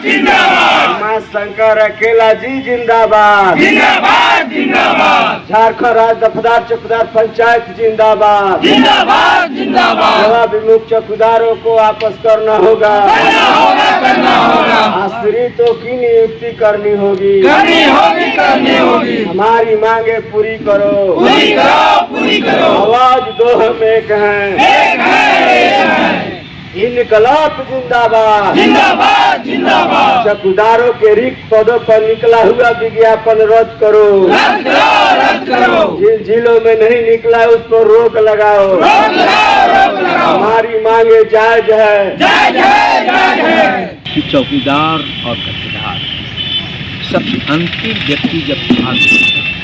जिंदाबाद। मां शंकर अकेला जी जिंदाबाद जिंदाबाद जिंदाबाद। झारखंड राज्य दफदार चौकीदार पंचायत जिंदाबाद जिंदाबाद जिंदाबाद। सेवा विमुख चौकीदारों को वापस करना होगा करना होगा। आश्रितों की नियुक्ति करनी होगी करनी होगी। हमारी मांगे पूरी करो पूरी करो। आवाज दो हम एक हैं। इनकलाब जिंदाबाद जिंदाबाद जिंदाबाद। चौकीदारों के रिक्त पदों पर निकला हुआ विज्ञापन रद्द करो रद्द करो। जिन जिलों में नहीं निकला है उस पर रोक लगाओ हमारी मांगे जायज है कि चौकीदार और ठेकेदार सबसे अंतिम व्यक्ति जब था,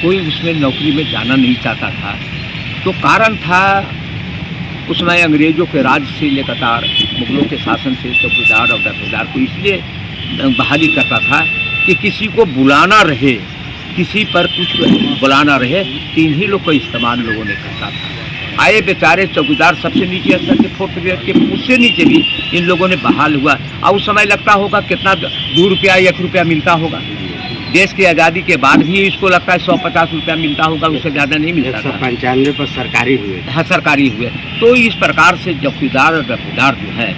कोई उसमें नौकरी में जाना नहीं चाहता था, तो कारण था उस समय अंग्रेजों के राज से लगातार मुगलों के शासन से चौकीदार और ठेकेदार को इसलिए बहाली करता था कि किसी को बुलाना रहे, किसी पर कुछ बुलाना रहे, तो इन्हीं लोग का इस्तेमाल लोगों ने करता था। आए बेचारे चौकीदार सबसे नीचे स्तर के 4th ग्रेड के, उससे नीचे भी इन लोगों ने बहाल हुआ। और उस समय लगता होगा कितना 2 रुपया 1 रुपया मिलता होगा। देश की आज़ादी के बाद भी इसको लगता है 150 रुपया मिलता होगा, उससे ज़्यादा नहीं मिलता। 195 पर सरकारी हुए। हाँ, सरकारी हुए। तो इस प्रकार से चौकीदार और दफेदार जो है,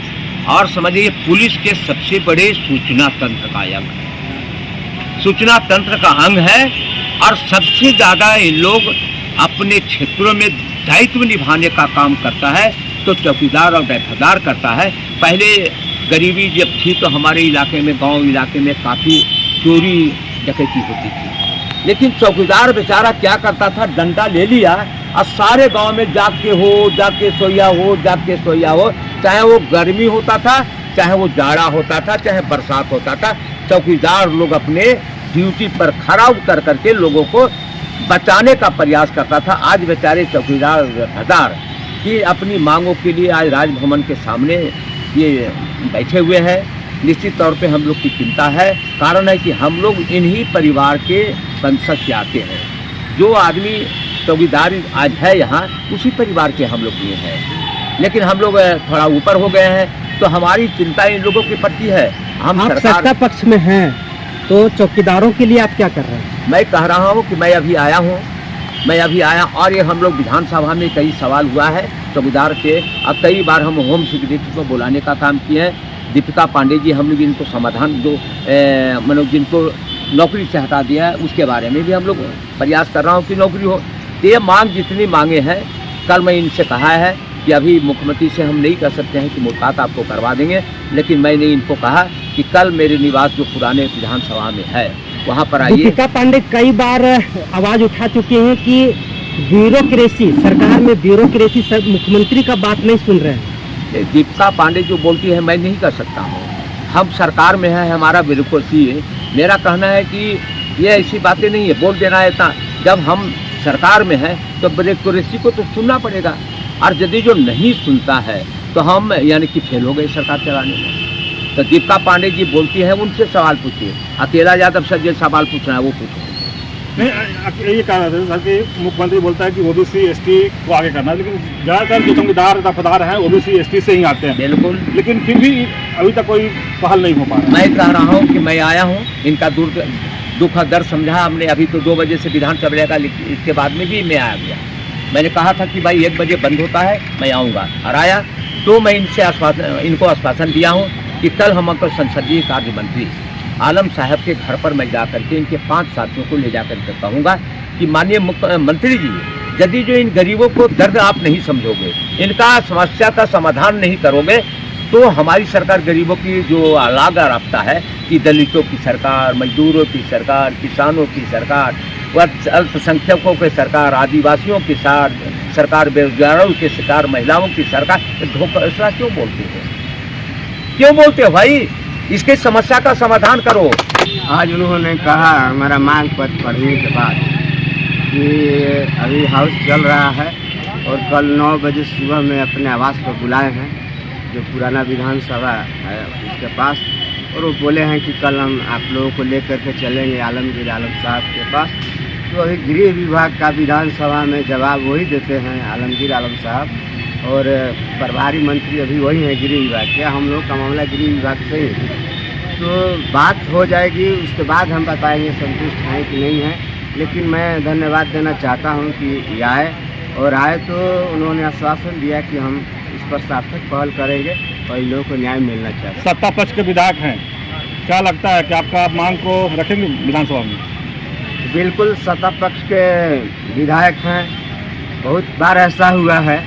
और समझिए पुलिस के सबसे बड़े सूचना तंत्र का अंग है, सूचना तंत्र का अंग है। और सबसे ज़्यादा ये लोग अपने क्षेत्रों में दायित्व निभाने का काम करता है तो चौकीदार और दफेदार करता है। पहले गरीबी जब थी तो हमारे इलाके में, गांव इलाके में काफ़ी चोरी डकैती होती थी, लेकिन चौकीदार बेचारा क्या करता था, डंडा ले लिया और सारे गांव में जाग के सोया हो, चाहे वो गर्मी होता था, चाहे वो जाड़ा होता था, चाहे बरसात होता था, चौकीदार लोग अपने ड्यूटी पर खड़ा उतर करके लोगों को बचाने का प्रयास करता था। आज बेचारे चौकीदार दफेदार की अपनी मांगों के लिए आज राजभवन के सामने ये बैठे हुए हैं। निश्चित तौर पे हम लोग की चिंता है, कारण है कि हम लोग इन्हीं परिवार के वंशज से आते हैं। जो आदमी चौकीदार आज है यहाँ, उसी परिवार के हम लोग ये हैं, लेकिन हम लोग थोड़ा ऊपर हो गए हैं, तो हमारी चिंता इन लोगों के प्रति है। हम सत्ता पक्ष में हैं, तो चौकीदारों के लिए आप क्या कर रहे हैं? मैं कह रहा हूँ कि मैं अभी आया और ये हम लोग विधानसभा में कई सवाल हुआ है चौकीदार के। अब कई बार हम होम सेक्रेटरी को बुलाने का काम किए हैं। दीपिका पांडे जी, हम लोग इनको समाधान जो मतलब जिनको नौकरी से हटा दिया है उसके बारे में भी हम लोग प्रयास कर रहा हूँ कि नौकरी हो। तो ये मांग जितनी मांगे हैं, कल मैं इनसे कहा है कि अभी मुख्यमंत्री से हम नहीं कर सकते हैं कि मुलाकात आपको करवा देंगे, लेकिन मैंने इनको कहा कि कल मेरे निवास जो पुराने विधानसभा में है वहाँ पर आइए। दीपिका पांडे कई बार आवाज़ उठा चुके हैं कि ब्यूरोक्रेसी, सरकार में ब्यूरोक्रेसी, सब मुख्यमंत्री का बात नहीं सुन रहे हैं। दीपिका पांडे जो बोलती है मैं नहीं कर सकता हूँ, हम सरकार में है, हमारा ब्यूरोक्रेसी है। मेरा कहना है कि ये ऐसी बातें नहीं है बोल देना है। जब हम सरकार में है तो ब्यूरोक्रेसी को तो सुनना पड़ेगा, और यदि जो नहीं सुनता है तो हम यानी कि फेल हो गए सरकार चलाने में। तो दीपिका पांडे जी बोलती है, उनसे सवाल पूछिए। अकेला यादव सर जो सवाल पूछना है वो पूछिए। नहीं, ये कह रहे थे सर कि मुख्यमंत्री बोलता है कि ओबीसी एसटी को आगे करना है, लेकिन ज़्यादातर जो चौकीदार दफेदार हैं ओबीसी एसटी से ही आते हैं। बिल्कुल, लेकिन फिर भी अभी तक कोई पहल नहीं हो पा रहा। मैं कह रहा हूँ कि मैं आया हूँ, इनका दुख दर्द समझा हमने। अभी तो 2 बजे से विधान चलेगा, इसके बाद में भी मैं आ गया। मैंने कहा था कि भाई 1 बजे बंद होता है, मैं आऊँगा, और आया। तो मैं इनको आश्वासन दिया हूँ कि कल हम संसदीय कार्य मंत्री आलम साहब के घर पर मैं जा करके इनके 5 साथियों को ले जा करके कहूँगा कि माननीय मुख्यमंत्री जी, यदि जो इन गरीबों को दर्द आप नहीं समझोगे, इनका समस्या का समाधान नहीं करोगे, तो हमारी सरकार गरीबों की जो अलग रास्ता है कि दलितों की सरकार, मजदूरों की सरकार, किसानों की सरकार, अल्पसंख्यकों की सरकार, आदिवासियों की सरकार, बेरोजगारों की सरकार, महिलाओं की सरकार, धोखा क्यों बोलते हो? क्यों बोलते हो भाई? इसके समस्या का समाधान करो। आज उन्होंने कहा हमारा मांग पत्र पढ़ने के बाद कि अभी हाउस चल रहा है और कल 9 बजे सुबह में अपने आवास पर बुलाए हैं, जो पुराना विधानसभा है उसके पास, और वो बोले हैं कि कल हम आप लोगों को लेकर के चलेंगे आलमगीर आलम साहब के पास। तो अभी गृह विभाग का विधानसभा में जवाब वही देते हैं आलमगीर आलम साहब, और प्रभारी मंत्री अभी वही हैं गृह विभाग के। हम लोग का मामला गृह विभाग से ही, तो बात हो जाएगी, उसके बाद हम बताएंगे संतुष्ट हैं कि नहीं है। लेकिन मैं धन्यवाद देना चाहता हूं कि ये आए, और आए तो उन्होंने आश्वासन दिया कि हम इस पर सार्थक पहल करेंगे और इन लोगों को न्याय मिलना चाहिए। सत्ता पक्ष के विधायक हैं, क्या लगता है कि आपका मांग को रखेंगे विधानसभा में? बिल्कुल, सत्ता पक्ष के विधायक हैं। बहुत बार ऐसा हुआ है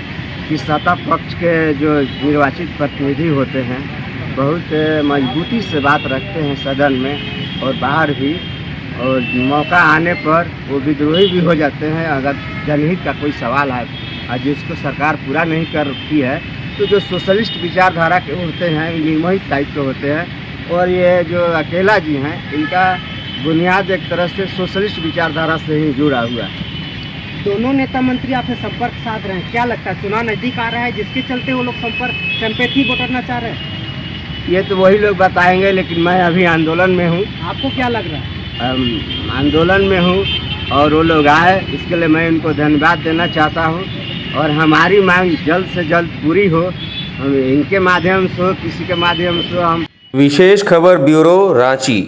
कि सत्ता पक्ष के जो निर्वाचित प्रतिनिधि होते हैं बहुत मजबूती से बात रखते हैं सदन में और बाहर भी, और मौका आने पर वो विद्रोही भी हो जाते हैं। अगर जनहित का कोई सवाल है और जिसको सरकार पूरा नहीं करती है तो जो सोशलिस्ट विचारधारा के होते हैं, निर्मोहित टाइप के होते हैं, और ये जो अकेला जी हैं इनका बुनियाद एक तरह से सोशलिस्ट विचारधारा से ही जुड़ा हुआ है। दोनों नेता मंत्री आपसे संपर्क साध रहे हैं, क्या लगता है चुनाव नजदीक आ रहा है जिसके चलते वो लोग सिंपैथी बटोरना चाह रहे हैं? ये तो वही लोग बताएंगे, लेकिन मैं अभी आंदोलन में हूँ। आपको क्या लग रहा है? आंदोलन में हूँ और वो लोग आए, इसके लिए मैं उनको धन्यवाद देना चाहता हूँ, और हमारी मांग जल्द से जल्द पूरी हो। हम इनके माध्यम से हो, किसी के माध्यम से हम। विशेष खबर ब्यूरो रांची।